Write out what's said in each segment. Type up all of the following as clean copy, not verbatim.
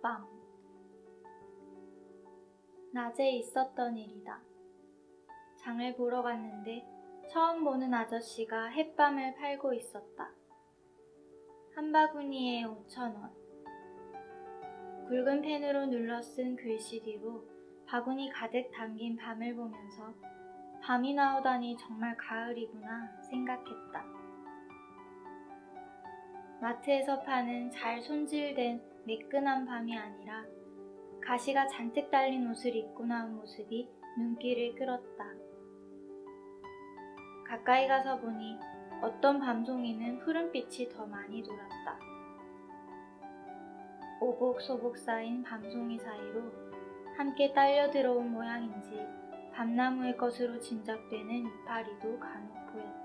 햇밤. 낮에 있었던 일이다. 장을 보러 갔는데 처음 보는 아저씨가 햇밤을 팔고 있었다. 한 바구니에 5,000원. 굵은 펜으로 눌러 쓴 글씨 뒤로 바구니 가득 담긴 밤을 보면서 밤이 나오다니 정말 가을이구나 생각했다. 마트에서 파는 잘 손질된 매끈한 밤이 아니라 가시가 잔뜩 달린 옷을 입고 나온 모습이 눈길을 끌었다. 가까이 가서 보니 어떤 밤송이는 푸른빛이 더 많이 돌았다. 오복소복 쌓인 밤송이 사이로 함께 딸려 들어온 모양인지 밤나무의 것으로 짐작되는 이파리도 간혹 보였다.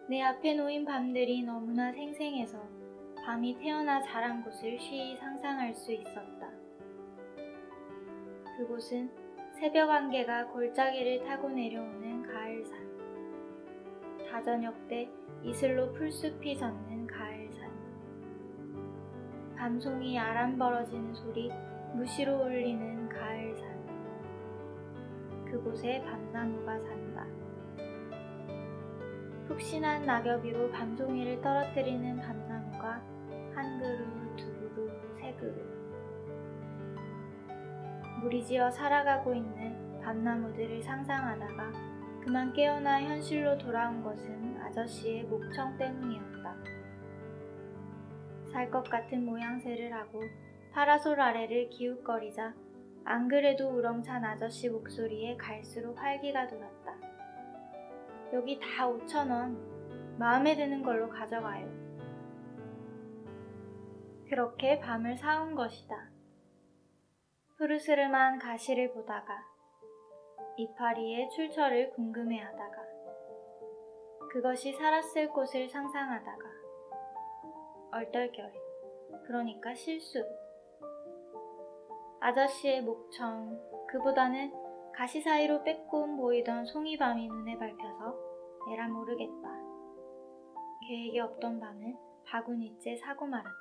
내 앞에 놓인 밤들이 너무나 생생해서 밤이 태어나 자란 곳을 쉬이 상상할 수 있었다. 그곳은 새벽 안개가 골짜기를 타고 내려오는 가을산. 다저녁 때 이슬로 풀숲이 젖는 가을산. 밤송이 아람 벌어지는 소리 무시로 울리는 가을산. 그곳에 밤나무가 산다. 푹신한 낙엽 위로 밤송이를 떨어뜨리는 밤나무가 한 그루, 두 그루, 세 그루. 무리지어 살아가고 있는 밤나무들을 상상하다가 그만 깨어나 현실로 돌아온 것은 아저씨의 목청 때문이었다. 살 것 같은 모양새를 하고 파라솔 아래를 기웃거리자 안 그래도 우렁찬 아저씨 목소리에 갈수록 활기가 돌았다. 여기 다 5,000원. 마음에 드는 걸로 가져가요. 그렇게 밤을 사온 것이다. 푸르스름한 가시를 보다가 이파리의 출처를 궁금해하다가 그것이 살았을 곳을 상상하다가 얼떨결에 그러니까 실수로 아저씨의 목청 그보다는 가시 사이로 빼꼼 보이던 송이밤이 눈에 밟혀서 에라 모르겠다. 계획이 없던 밤을 바구니째 사고 말았다.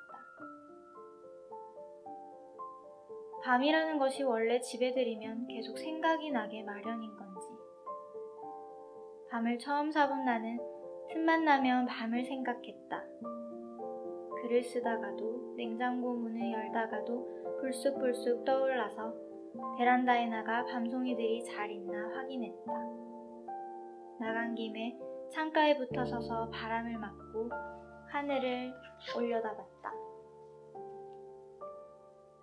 밤이라는 것이 원래 집에 들이면 계속 생각이 나게 마련인 건지. 밤을 처음 사본 나는 틈만 나면 밤을 생각했다. 글을 쓰다가도 냉장고 문을 열다가도 불쑥불쑥 떠올라서 베란다에 나가 밤송이들이 잘 있나 확인했다. 나간 김에 창가에 붙어 서서 바람을 맞고 하늘을 올려다봤다.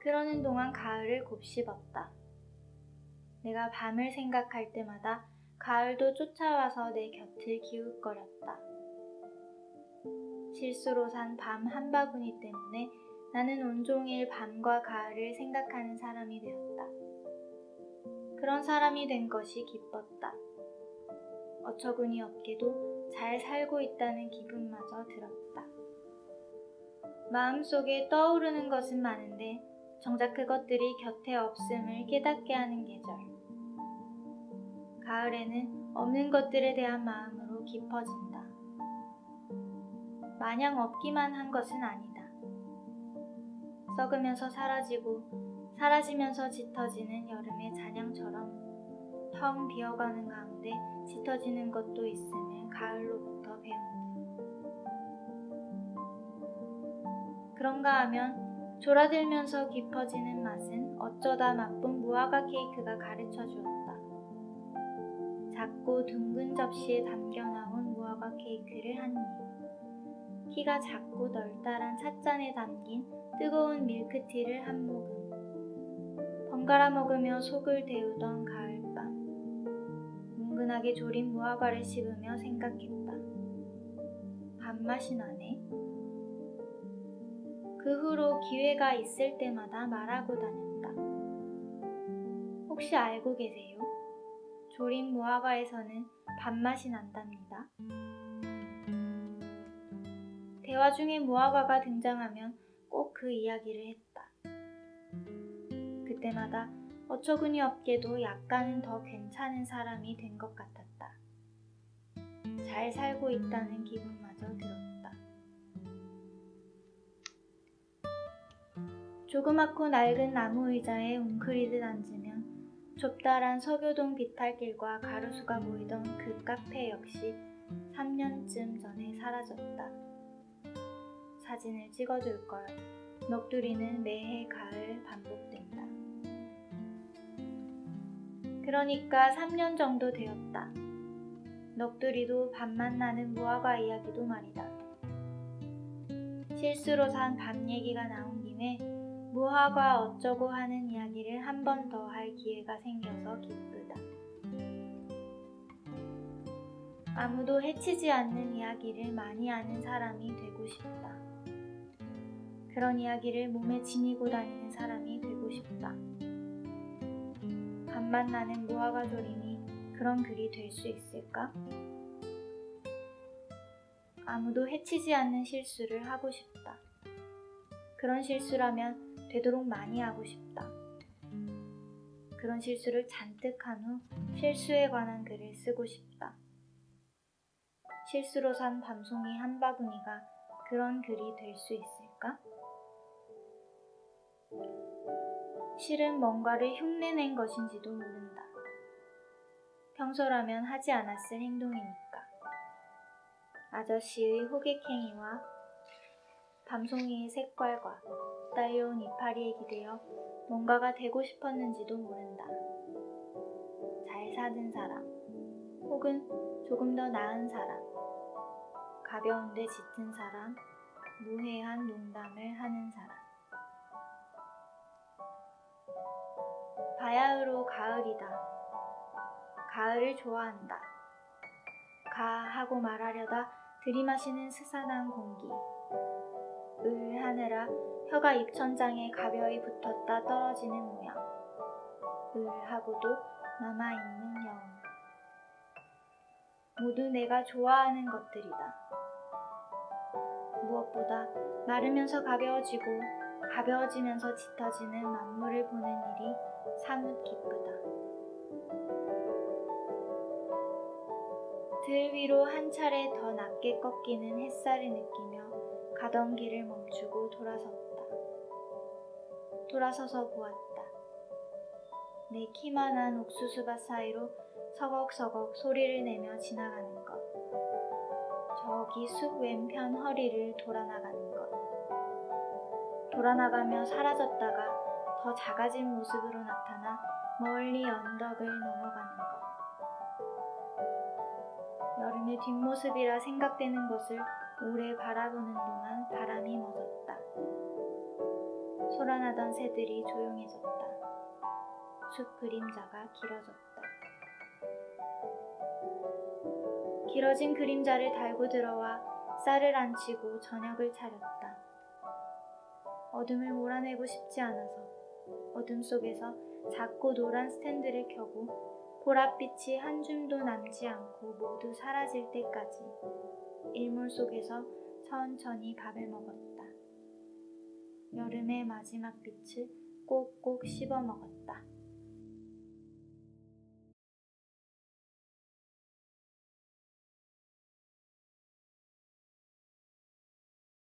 그러는 동안 가을을 곱씹었다. 내가 밤을 생각할 때마다 가을도 쫓아와서 내 곁을 기웃거렸다. 실수로 산 밤 한 바구니 때문에 나는 온종일 밤과 가을을 생각하는 사람이 되었다. 그런 사람이 된 것이 기뻤다. 어처구니 없게도 잘 살고 있다는 기분마저 들었다. 마음속에 떠오르는 것은 많은데 정작 그것들이 곁에 없음을 깨닫게 하는 계절. 가을에는 없는 것들에 대한 마음으로 깊어진다. 마냥 없기만 한 것은 아니다. 썩으면서 사라지고 사라지면서 짙어지는 여름의 잔향처럼 텅 비어가는 가운데 짙어지는 것도 있음을 가을로부터 배운다. 그런가 하면 졸아들면서 깊어지는 맛은 어쩌다 맛본 무화과 케이크가 가르쳐 주었다. 작고 둥근 접시에 담겨 나온 무화과 케이크를 한 입. 키가 작고 널따란 찻잔에 담긴 뜨거운 밀크티를 한 모금. 번갈아 먹으며 속을 데우던 가을밤. 뭉근하게 졸인 무화과를 씹으며 생각했다. 밥맛이 나네. 그 후로 기회가 있을 때마다 말하고 다녔다. 혹시 알고 계세요? 졸인 무화과에서는 밥맛이 난답니다. 대화 중에 무화과가 등장하면 꼭 그 이야기를 했다. 그때마다 어처구니 없게도 약간은 더 괜찮은 사람이 된 것 같았다. 잘 살고 있다는 기분마저 들었다. 조그맣고 낡은 나무 의자에 웅크리듯 앉으면 좁다란 서교동 비탈길과 가로수가 보이던 그 카페 역시 3년쯤 전에 사라졌다. 사진을 찍어둘걸. 넋두리는 매해 가을 반복된다. 그러니까 3년 정도 되었다. 넋두리도 밤만 나는 무화과 이야기도 말이다. 실수로 산 밤 얘기가 나온 김에 무화과 어쩌고 하는 이야기를 한 번 더 할 기회가 생겨서 기쁘다. 아무도 해치지 않는 이야기를 많이 아는 사람이 되고 싶다. 그런 이야기를 몸에 지니고 다니는 사람이 되고 싶다. 밤만 나는 무화과 조림이 그런 글이 될 수 있을까? 아무도 해치지 않는 실수를 하고 싶다. 그런 실수라면 되도록 많이 하고 싶다. 그런 실수를 잔뜩 한 후 실수에 관한 글을 쓰고 싶다. 실수로 산 밤송이 한 바구니가 그런 글이 될 수 있을까? 실은 뭔가를 흉내낸 것인지도 모른다. 평소라면 하지 않았을 행동이니까. 아저씨의 호객행위와 밤송이의 색깔과 딸려온 이파리에 기대어 뭔가가 되고 싶었는지도 모른다. 잘 사는 사람, 혹은 조금 더 나은 사람, 가벼운데 짙은 사람, 무해한 농담을 하는 사람. 바야흐로 가을이다. 가을을 좋아한다. 가 하고 말하려다 들이마시는 스산한 공기. 을 하느라 혀가 입천장에 가벼이 붙었다 떨어지는 모양. 을 하고도 남아있는 여운. 모두 내가 좋아하는 것들이다. 무엇보다 마르면서 가벼워지고 가벼워지면서 짙어지는 만물을 보는 일이 사뭇 기쁘다. 들 위로 한 차례 더 낮게 꺾이는 햇살을 느끼며 가던 길을 멈추고 돌아섰다. 돌아서서 보았다. 내 키만한 옥수수밭 사이로 서걱서걱 소리를 내며 지나가는 것. 저기 숲 왼편 허리를 돌아나가는 것. 돌아나가며 사라졌다가 더 작아진 모습으로 나타나 멀리 언덕을 넘어가는 것. 여름의 뒷모습이라 생각되는 것을 오래 바라보는 동안 바람이 멎었다. 소란하던 새들이 조용해졌다. 숲 그림자가 길어졌다. 길어진 그림자를 달고 들어와 쌀을 안치고 저녁을 차렸다. 어둠을 몰아내고 싶지 않아서 어둠 속에서 작고 노란 스탠드를 켜고 보랏빛이 한 줌도 남지 않고 모두 사라질 때까지 일몰 속에서 천천히 밥을 먹었다. 여름의 마지막 빛을 꼭꼭 씹어 먹었다.